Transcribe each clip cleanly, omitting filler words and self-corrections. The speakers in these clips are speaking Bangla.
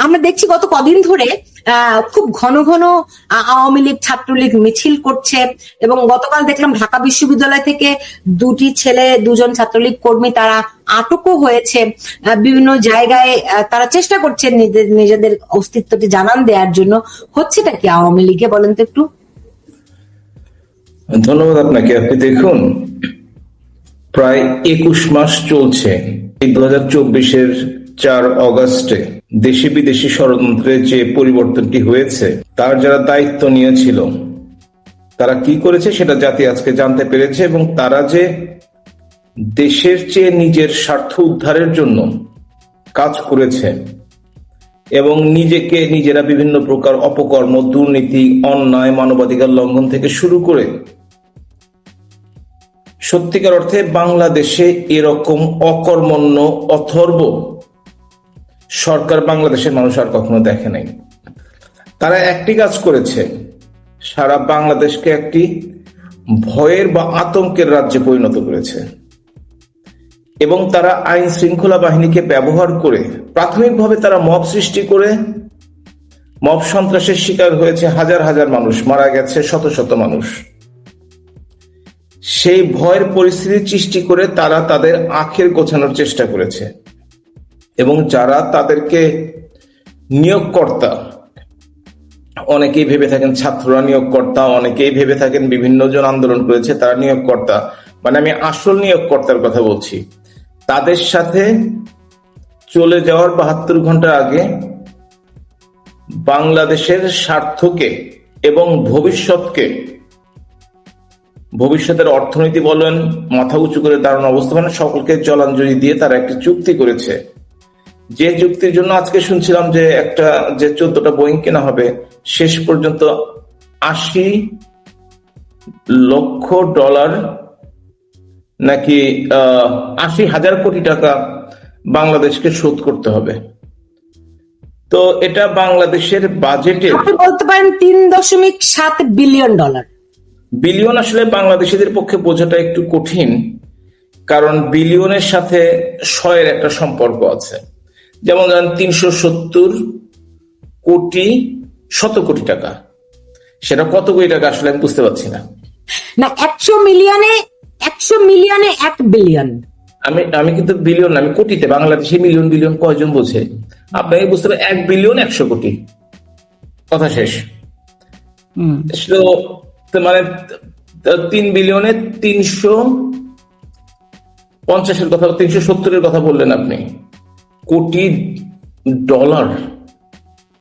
আমরা দেখছি গত কদিন ধরে খুব ঘন ঘন আওয়ামী লীগ ছাত্রলীগ মিছিল করছে, এবং গতকাল দেখলাম ঢাকা বিশ্ববিদ্যালয় থেকে দুজন ছাত্রলীগ কর্মী তারা আটকও হয়েছে। বিভিন্ন জায়গায় তারা চেষ্টা করছে নিজেদের অস্তিত্বটি জানান দেওয়ার জন্য। হচ্ছেটা কি আওয়ামী লীগে, বলেন তো একটু। ধন্যবাদ আপনাকে। আপনি দেখুন, প্রায় 21 মাস চলছে। এই 2024-এর 4 অগস্টে দেশি বিদেশি ষড়যন্ত্রের যে পরিবর্তনটি হয়েছে, তার যারা দায়িত্ব নিয়েছিল তারা কি করেছে সেটা জাতি আজকে জানতে পেরেছে, এবং তারা যে দেশের চেয়ে নিজের স্বার্থ উদ্ধারের জন্য কাজ করেছে এবং নিজেরা বিভিন্ন প্রকার অপকর্ম, দুর্নীতি, অন্যায়, মানবাধিকার লঙ্ঘন থেকে শুরু করে সত্যিকার অর্থে বাংলাদেশে এরকম অকর্মণ্য অথর্ব সরকার বাংলাদেশের মানুষ আর কখনো দেখে নাই। তারা একটি কাজ করেছে, সারা বাংলাদেশকে একটি ভয়ের বা আতঙ্কের রাজ্যে পরিণত করেছে, এবং তারা আইন শৃঙ্খলা বাহিনীকে ব্যবহার করে প্রাথমিকভাবে তারা মব সৃষ্টি করে মব সন্ত্রাসের শিকার হয়েছে হাজার হাজার মানুষ, মারা গেছে শত শত মানুষ। সেই ভয়ের পরিস্থিতি সৃষ্টি করে তারা তাদের আখের গোছানোর চেষ্টা করেছে, এবং যারা তাদেরকে নিয়োগকর্তা, অনেকেই ভেবে থাকেন ছাত্ররা নিয়োগকর্তা, অনেকেই ভেবে থাকেন বিভিন্ন জন আন্দোলন করেছে তারা নিয়োগকর্তা, মানে আমি আসল নিয়োগকর্তার কথা বলছি। তাদের সাথে চলে যাওয়ার 72 ঘন্টা আগে বাংলাদেশের স্বার্থকে এবং ভবিষ্যতের অর্থনীতি বলেন, মাথা উঁচু করে দাঁড়ানো অবস্থা মানে সকলকে জলাঞ্জলি দিয়ে তারা একটি চুক্তি করেছে, যে চুক্তির জন্য আজকে শুনছিলাম যে 14টা বোয়িং কেনা হবে। শেষ পর্যন্ত $80 লক্ষ নাকি 80,000 কোটি টাকা বাংলাদেশকে শোধ করতে হবে। তো এটা বাংলাদেশের বাজেটে বলতে পারেন $3.7 বিলিয়ন। বিলিয়ন আসলে বাংলাদেশিদের পক্ষে বোঝাটা একটু কঠিন, কারণ বিলিয়নের সাথে শয়ের একটা সম্পর্ক আছে। যেমন ধরেন 370 কোটি, 100 কোটি টাকা, সেটা কত কোটি টাকা আসলে আমি বুঝতে পারছি না। 100 মিলিয়নে 1 বিলিয়ন। আমি কিন্তু বিলিয়ন, আমি কোটিতে, বাংলাদেশে মিলিয়ন বিলিয়ন কয়জন বোঝে? আপনাকে বুঝতে হবে 1 বিলিয়ন 100 কোটি, কথা শেষ। মানে 3 বিলিয়নে 350-এর কথা, 370-এর কথা বললেন আপনি, কোটি ডলার।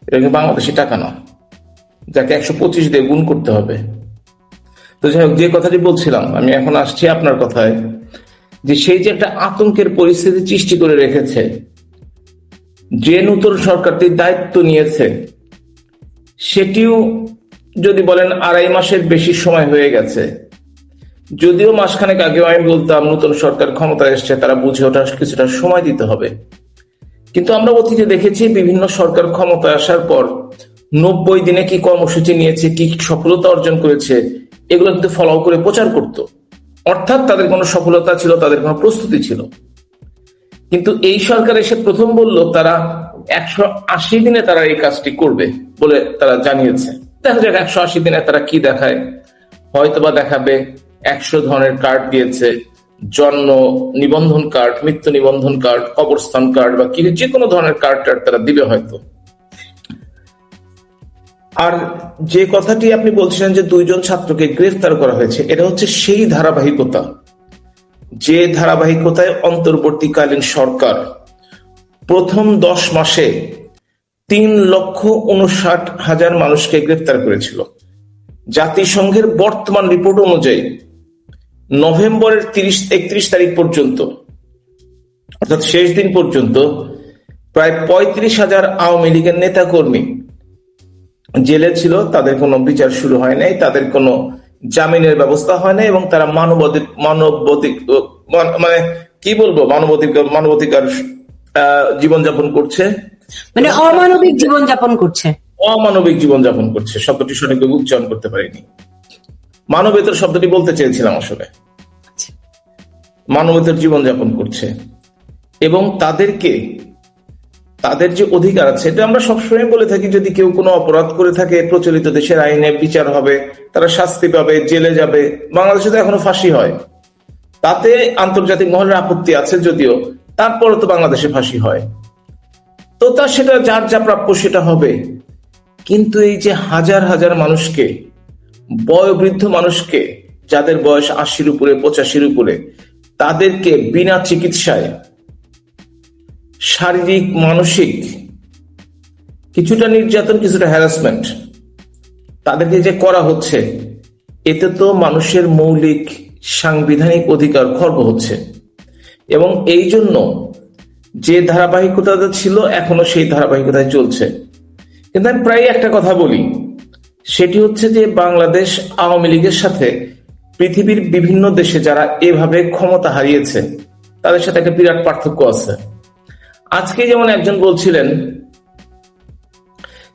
এটা কিন্তু বাংলাদেশি টাকা না, যাকে 125 দিয়ে গুণ করতে হবে। তো যাই হোক, যে কথাটি বলছিলাম, আমি এখন আসছি আপনার কথায়, যে সেই যে একটা আতঙ্কের পরিস্থিতি সৃষ্টি করে রেখেছে, যে নতুন সরকারটির দায়িত্ব নিয়েছে, সেটিও যদি বলেন 2.5 মাসের বেশি সময় হয়ে গেছে। যদিও মাসখানেক আগেও আমি বলতাম নতুন সরকার ক্ষমতায় এসছে, তারা বুঝে ওঠার কিছুটা সময় দিতে হবে, কিন্তু আমরা অতীতে দেখেছি বিভিন্ন সরকার ক্ষমতায় আসার পর 90 দিনে কি কর্মসূচি নিয়েছে, কি সফলতা অর্জন করেছে, এগুলো কিন্তু ফলো করে প্রচার করত। অর্থাৎ তাদের কোনো সফলতা ছিল, তাদের কোনো প্রস্তুতি ছিল। কিন্তু এই সরকার এসে প্রথম বলল তারা 180 দিনে তারা এই কাজটি করবে বলে তারা জানিয়েছে। দেখা যাক 180 দিনে তারা কি দেখায়। হয়তোবা দেখাবে 100 ধরনের কার্ড দিয়েছে, জন্ম নিবন্ধন কার্ড, মৃত্যু নিবন্ধন কার্ড, কবরস্থান কার্ড বা কি, যে কোনো ধরনের কার্ড তারা দিবে হয়তো। আর যে কথাটি আপনি বলছিলেন যে 2 জন ছাত্রকে গ্রেফতার করা হয়েছে, এটা হচ্ছে সেই ধারাবাহিকতা, যে ধারাবাহিকতায় অন্তর্বর্তীকালীন সরকার প্রথম 10 মাসে 3,59,000 মানুষকে গ্রেফতার করেছিল। জাতিসংঘের বর্তমান রিপোর্ট অনুযায়ী নভেম্বরের 31 তারিখ পর্যন্ত, অর্থাৎ শেষ দিন পর্যন্ত, প্রায় 35,000 আওয়ামী লীগের নেতা কর্মী জেলে ছিল। তাদের কোনো বিচার শুরু হয় নাই, তাদের কোনো জামিনের ব্যবস্থা হয় নাই, এবং তারা মানবাধিকার জীবনযাপন করছে, মানে অমানবিক জীবনযাপন করছে। অমানবিক জীবনযাপন করছে শব্দটি সঠিকভাবে উচ্চারণ করতে পারিনি। মানবেতর শব্দটি বলতে চেয়েছিলাম আসলে। মানবেতর জীবনযাপন করছে, এবং তাদের যে অধিকার আছে, এটা আমরা সবসময় বলে থাকি, যদি কেউ কোনো অপরাধ করে থাকে প্রচলিত দেশের আইনে বিচার হবে, তারা শাস্তি পাবে, জেলে যাবে। বাংলাদেশে তো এখনো ফাঁসি হয়, তাতে আন্তর্জাতিক মহলের আপত্তি আছে যদিও, তারপরে তো বাংলাদেশে ফাঁসি হয়। তো তা সেটা যার যা প্রাপ্য সেটা হবে। কিন্তু এই যে হাজার হাজার মানুষকে, বয়োবৃদ্ধ মানুষকে, যাদের বয়স ৮০-র উপরে, ৮৫-র উপরে, তাদেরকে বিনা চিকিৎসায় শারীরিক মানসিক কিছুটা নির্যাতন, কিছুটা হ্যারাসমেন্ট তাদেরকে যে করা হচ্ছে, এতে তো মানুষের মৌলিক সাংবিধানিক অধিকার খর্ব হচ্ছে। এবং এই জন্য যে ধারাবাহিকতা ছিল এখনো সেই ধারাবাহিকতায় চলছে। কিন্তু আমি প্রায় একটা কথা বলি, সেটি হচ্ছে যে বাংলাদেশ আওয়ামী লীগের সাথে পৃথিবীর বিভিন্ন দেশে যারা এভাবে ক্ষমতা হারিয়েছে তাদের সাথে একটা বিরাট পার্থক্য আছে। আজকে যেমন একজন বলছিলেন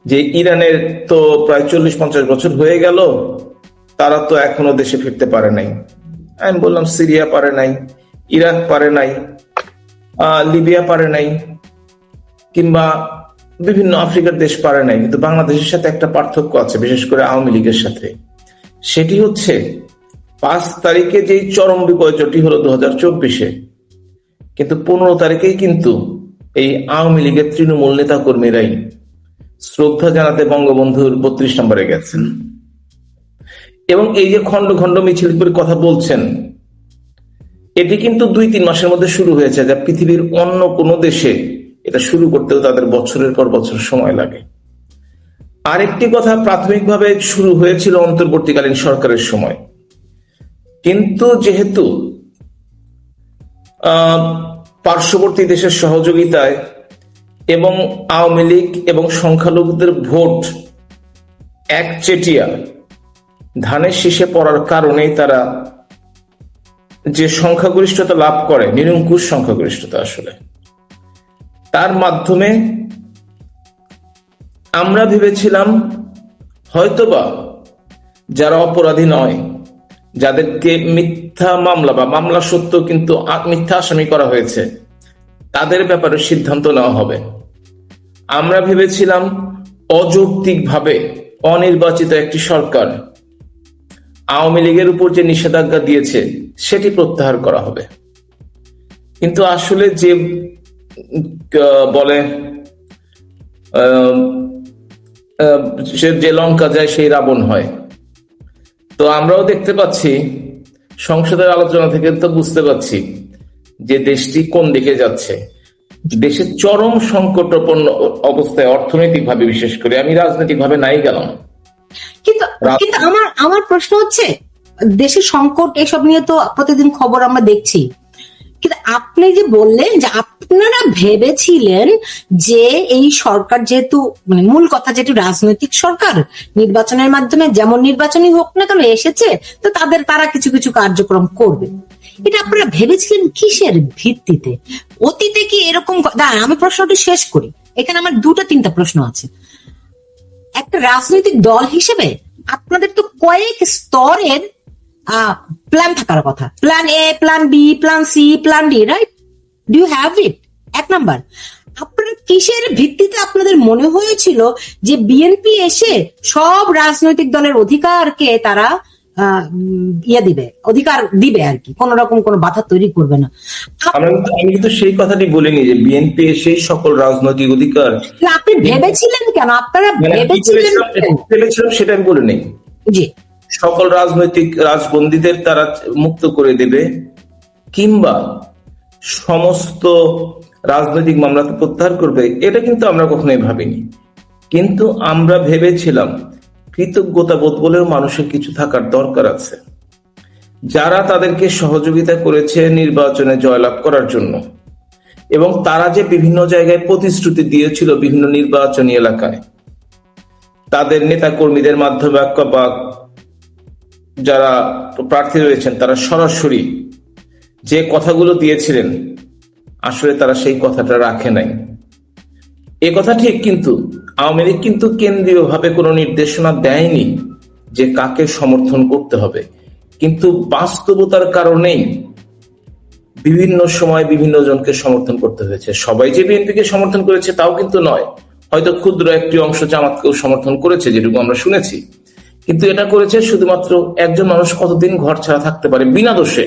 যে ইরানের তো প্রায় 40-50 বছর হয়ে গেল, তারা তো এখনো দেশে ফিরতে পারে নাই। আমি বললাম, সিরিয়া পারে নাই, ইরাক পারে নাই, লিবিয়া পারে নাই, কিংবা বিভিন্ন আফ্রিকার দেশ পারে নাই। কিন্তু বাংলাদেশের সাথে একটা পার্থক্য আছে, বিশেষ করে আওয়ামী লীগের সাথে। সেটি হচ্ছে 5 তারিখে যেই চরম বিপর্যয়টি হলো 2024-এ, কিন্তু 15 তারিখেই কিন্তু এই আওয়ামী লীগের তৃণমূল নেতা কর্মীরাই শ্রদ্ধা জানাতে বঙ্গবন্ধুর 32 নম্বরে গেছেন। এবং এই যে খন্ড খন্ড মিছিল করে কথা বলছেন, এটি কিন্তু 2-3 মাসের মধ্যে শুরু হয়েছে, যা পৃথিবীর অন্য কোনো দেশে এটা শুরু করতেও তাদের বছরের পর বছর সময় লাগে। আরেকটি কথা, প্রাথমিকভাবে শুরু হয়েছিল অন্তর্বর্তীকালীন সরকারের সময়, কিন্তু যেহেতু পার্শ্ববর্তী দেশের সহযোগিতায় এবং আওয়ামী লীগ এবং সংখ্যালঘুদের ভোট একচেটিয়া ধানের শীষে পড়ার কারণেই তারা যে সংখ্যাগরিষ্ঠতা লাভ করে, নিরঙ্কুশ সংখ্যাগরিষ্ঠতা, আসলে তার মাধ্যমে আমরা ভেবেছিলাম হয়তোবা যারা অপরাধী নয়, যাদেরকে মিথ্যা মামলা বা মামলা সত্য কিন্তু মিথ্যা আসামি করা হয়েছে, তাদের ব্যাপারে সিদ্ধান্ত নেওয়া হবে। আমরা ভেবেছিলাম অযৌক্তিকভাবে অনির্বাচিত একটি সরকার আওয়ামী লীগের উপর যে নিষেধাজ্ঞা দিয়েছে সেটি প্রত্যাহার করা হবে। কিন্তু আসলে যে বলে যে লঙ্কা যায় সেই রাবণ হয়। তো আমরাও দেখতে পাচ্ছি, সংসদের আলোচনা থেকে তো বুঝতে পারছি যে দেশটি কোন দিকে যাচ্ছে। দেশের চরম সংকটাপন্ন অবস্থায়, অর্থনৈতিক ভাবে বিশেষ করে, আমি রাজনৈতিক ভাবে নাই গেলাম। কিন্তু কিন্তু আমার প্রশ্ন হচ্ছে, দেশের সংকট এসব নিয়ে তো প্রতিদিন খবর আমরা দেখছি, কিন্তু আপনি যে বললেন যে আপনারা ভেবেছিলেন যে এই সরকার যেহেতু, মানে মূল কথা যেহেতু রাজনৈতিক সরকার, নির্বাচনের মাধ্যমে যেমন নির্বাচনই হোক না কেন এসেছে, তো তারা কিছু কিছু কার্যক্রম করবে, এটা আপনারা ভেবেছিলেন কিসের ভিত্তিতে? অতীতে কি এরকম? আমি প্রশ্নটি শেষ করি, এখানে আমার 2-3টা প্রশ্ন আছে। একটা রাজনৈতিক দল হিসেবে আপনাদের তো কয়েক স্তরের প্ল্যান থাকার কথা, plan A, plan B, plan C, plan D, right? Do you have it? 1 number, আপনারা কিসের ভিত্তিতে আপনাদের মনে হয়েছিল যে বিএনপি এসে সব রাজনৈতিক দলের অধিকারকে তারা অধিকার দিবে আর কি, কোন রকম কোনো বাধা তৈরি করবে না? আমি কিন্তু সেই কথাটি বলিনি যে বিএনপি এসে সকল রাজনৈতিক অধিকার। আপনি ভেবেছিলেন কেন? আপনারা ভেবেছিলেন সেটা আমি বলিনি। জি, সকল রাজনৈতিক রাজবন্দীদের তারা মুক্ত করে দেবে, কিংবা সমস্ত রাজনৈতিক মামলা প্রত্যাহার করবে, এটা কিন্তু আমরা কখনোই ভাবিনি। কিন্তু আমরা ভেবেছিলাম কৃতজ্ঞতা বোধ বলেও মানুষের কিছু থাকার দরকার আছে, যারা তাদেরকে সহযোগিতা করেছে নির্বাচনে জয়লাভ করার জন্য, এবং তারা যে বিভিন্ন জায়গায় প্রতিশ্রুতি দিয়েছিল বিভিন্ন নির্বাচনী এলাকায়, তাদের নেতা কর্মীদের মাধ্যমে বা যারা প্রার্থী রয়েছেন তারা সরাসরি যে কথাগুলো দিয়েছিলেন, আসলে তারা সেই কথাটা রাখে নাই। এ কথা ঠিক, কিন্তু আওয়ামী লীগ কিন্তু কেন্দ্রীয় ভাবে কোনো নির্দেশনা দেয়নি যে কাকে সমর্থন করতে হবে। কিন্তু বাস্তবতার কারণেই বিভিন্ন সময় বিভিন্ন জনকে সমর্থন করতে হয়েছে। সবাই যে বিএনপিকে সমর্থন করেছে তাও কিন্তু নয়, হয়তো ক্ষুদ্র একটি অংশ জামাতকেও সমর্থন করেছে যেটুকু আমরা শুনেছি, কিন্তু এটা করেছে শুধুমাত্র একজন মানুষ কতদিন ঘর ছাড়া থাকতে পারে বিনা দোষে।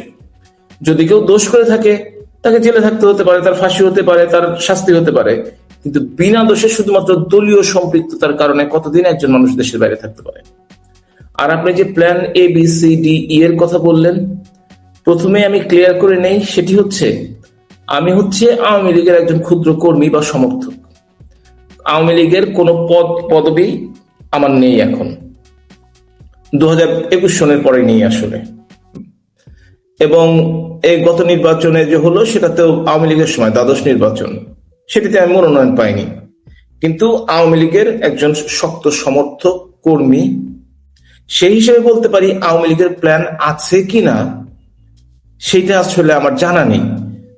যদি কেউ দোষ করে থাকে তাকে জেলে থাকতে হতে পারে, তার ফাঁসি হতে পারে, তার শাস্তি হতে পারে, কিন্তু বিনা দোষে শুধুমাত্র দলীয় সম্পৃক্ততার কারণে কতদিন একজন মানুষ দেশের বাইরে থাকতে পারে। আর আপনি যে প্ল্যান ABCDE এর কথা বললেন, প্রথমে আমি ক্লিয়ার করে নেই, সেটি হচ্ছে আমি আওয়ামী লীগের একজন ক্ষুদ্র কর্মী বা সমর্থক। আওয়ামী লীগের কোনো পদবি আমার নেই এখন, 2021 সনের পরে নেই আসলে। এবং এই গত নির্বাচনে যে হলো সেটাতেও আওয়ামী লীগের সময় দ্বাদশ নির্বাচন, সেটিতে আমি মনোনয়ন পাইনি, কিন্তু আওয়ামী লীগের একজন শক্ত সমর্থক কর্মী। সেই হিসেবে বলতে পারি আওয়ামী লীগের প্ল্যান আছে কিনা সেটা আসলে আমার জানা নেই।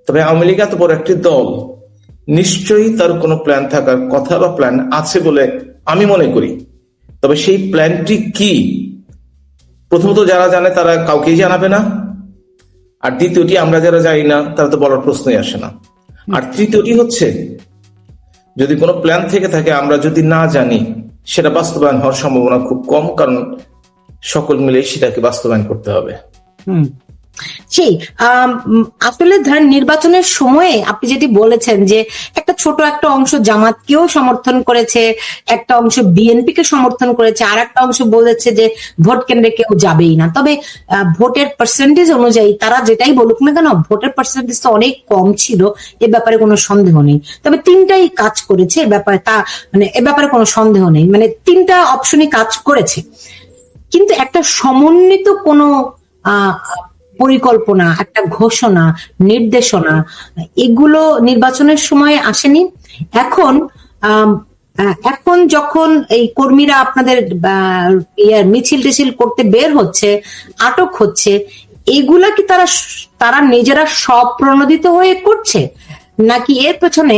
তবে আওয়ামী লীগ এত বড় একটি দল, নিশ্চয়ই তার কোনো প্ল্যান থাকার কথা বা প্ল্যান আছে বলে আমি মনে করি। তবে সেই প্ল্যানটি কি, প্রথমত যারা জানে তারা কাউকেই জানাবে না, আর দ্বিতীয়টি আমরা যারা জানি না তারা তো বলার প্রশ্নই আসে না, আর তৃতীয়টি হচ্ছে যদি কোনো প্ল্যান থেকে থাকে আমরা যদি না জানি সেটা বাস্তবায়ন হওয়ার সম্ভাবনা খুব কম, কারণ সকল মিলে সেটাকে বাস্তবায়ন করতে হবে। সেই আসলে ধরেন নির্বাচনের সময়ে আপনি যেটি বলেছেন যে একটা ছোট একটা অংশ জামাতকেও সমর্থন করেছে, একটা অংশ বিএনপি কে সমর্থন করেছে, আর একটা অংশ বলেছে যে ভোট কেন্দ্রে কেউ যাবেই না। তবে ভোটের পার্সেন্টেজ অনুযায়ী তারা যেটাই বলুক না কেন, ভোটের পার্সেন্টেজ তো অনেক কম ছিল, এ ব্যাপারে কোনো সন্দেহ নেই। তবে তিনটাই কাজ করেছে, এ ব্যাপারে এ ব্যাপারে কোনো সন্দেহ নেই, মানে তিনটা অপশনই কাজ করেছে। কিন্তু একটা সমন্বিত কোনো পরিকল্পনা, একটা ঘোষণা, নির্দেশনা, এগুলো নির্বাচনের সময় আসেনি। এখন যখন এই কর্মীরা আপনাদের মিছিল টিছিল করতে বের হচ্ছে, আটক হচ্ছে, এগুলা কি তারা নিজেরা স্বপ্রণোদিত হয়ে করছে, নাকি এর পেছনে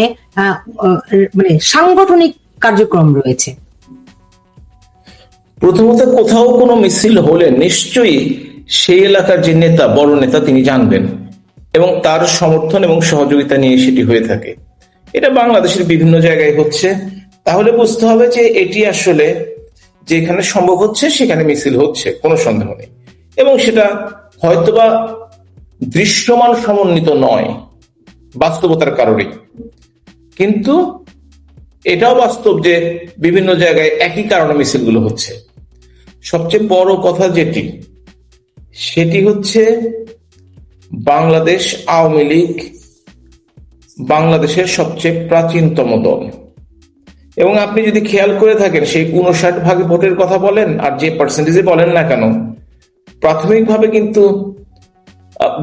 মানে সাংগঠনিক কার্যক্রম রয়েছে? প্রথমত, কোথাও কোনো মিছিল হলে নিশ্চয়ই সেই এলাকার যে নেতা, বড় নেতা, তিনি জানবেন এবং তার সমর্থন এবং সহযোগিতা নিয়ে সেটি হয়ে থাকে। এটা বাংলাদেশের বিভিন্ন জায়গায় হচ্ছে, তাহলে বুঝতে হবে যে এটি আসলে যেখানে সম্ভব হচ্ছে সেখানে মিছিল হচ্ছে, কোনো সন্দেহ নেই। এবং সেটা হয়তোবা দৃশ্যমান সমন্বিত নয় বাস্তবতার কারণে, কিন্তু এটাও বাস্তব যে বিভিন্ন জায়গায় একই কারণে মিছিলগুলো হচ্ছে। সবচেয়ে বড় কথা সেটি হচ্ছে বাংলাদেশ আওয়ামী লীগ বাংলাদেশের সবচেয়ে প্রাচীনতম দল, এবং আপনি যদি খেয়াল করে থাকেন সেই 59% ভোটের কথা বলেন আর যে পার্সেন্টেজে বলেন না কেন, প্রাথমিকভাবে কিন্তু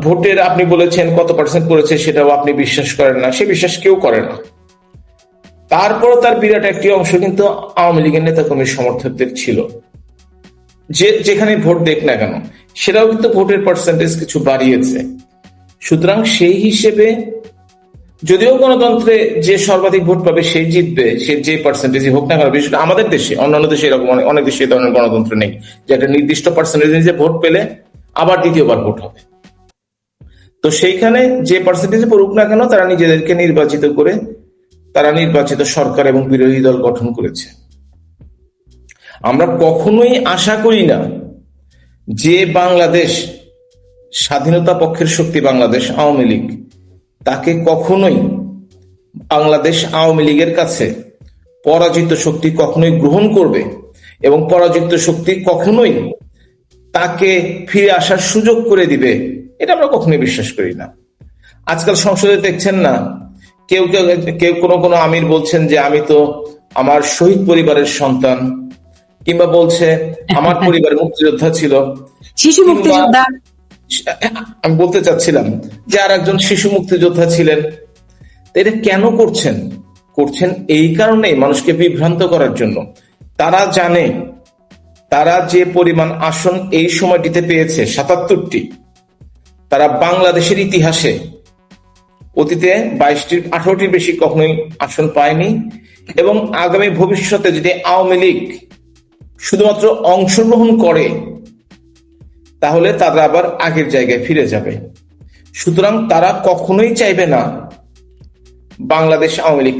ভোটের আপনি বলেছেন কত পার্সেন্ট করেছে সেটাও আপনি বিশ্বাস করেন না, সে বিশ্বাস কেউ করে না। তারপরও তার বিরাট একটি অংশ কিন্তু আওয়ামী লীগের নেতাকর্মীর সমর্থকদের ছিল, যেখানে ভোট দেখ না কেন সেটাও কিন্তু ভোটের পার্সেন্টেজ কিছু বাড়িয়েছে। সুতরাং সেই হিসেবে যদিও গণতন্ত্রে যে সর্বাধিক ভোট পাবে সেই জিতবে, সে যে পার্সেন্টেজই হোক না কেন, বিশেষ করে আমাদের দেশে, অন্যান্য দেশে এরকম অনেক দেশে এই ধরনের গণতন্ত্র নেই যে একটা নির্দিষ্ট পার্সেন্টেজে ভোট পেলে আবার দ্বিতীয়বার ভোট হবে। তো সেইখানে যে পার্সেন্টেজে পড়ুক না কেন তারা নিজেদেরকে নির্বাচিত করে তারা নির্বাচিত সরকার এবং বিরোধী দল গঠন করেছে। আমরা কখনোই আশা করি না যে বাংলাদেশ স্বাধীনতা পক্ষের শক্তি বাংলাদেশ আওয়ামী লীগ, তাকে কখনোই বাংলাদেশ আওয়ামী লীগের কাছে পরাজিত শক্তি কখনোই গ্রহণ করবে এবং পরাজিত শক্তি কখনোই তাকে ফিরে আসার সুযোগ করে দিবে, এটা আমরা কখনোই বিশ্বাস করি না। আজকাল সংসদে দেখছেন না, কেউ কোনো আমির বলছেন যে আমি তো আমার শহীদ পরিবারের সন্তান, কিংবা বলছে আমার পরিবার মুক্তিযোদ্ধা ছিল, শিশু মুক্তিযোদ্ধা। আমি বলতে চাচ্ছিলাম যে আর একজন শিশু মুক্তিযোদ্ধা ছিলেন। এটা কেন করছেন এই কারণে, মানুষকে বিভ্রান্ত করার জন্য। তারা জানে তারা যে পরিমাণ আসন এই সময়টিতে পেয়েছে 77টি, তারা বাংলাদেশের ইতিহাসে অতীতে 22টির 18টির বেশি কখনোই আসন পায়নি, এবং আগামী ভবিষ্যতে যদি আওয়ামী লীগ শুধুমাত্র অংশগ্রহণ করে তাহলে তারা আবার আগের জায়গায় ফিরে যাবে। সুতরাং তারা কখনোই চাইবে না বাংলাদেশ আওয়ামী লীগ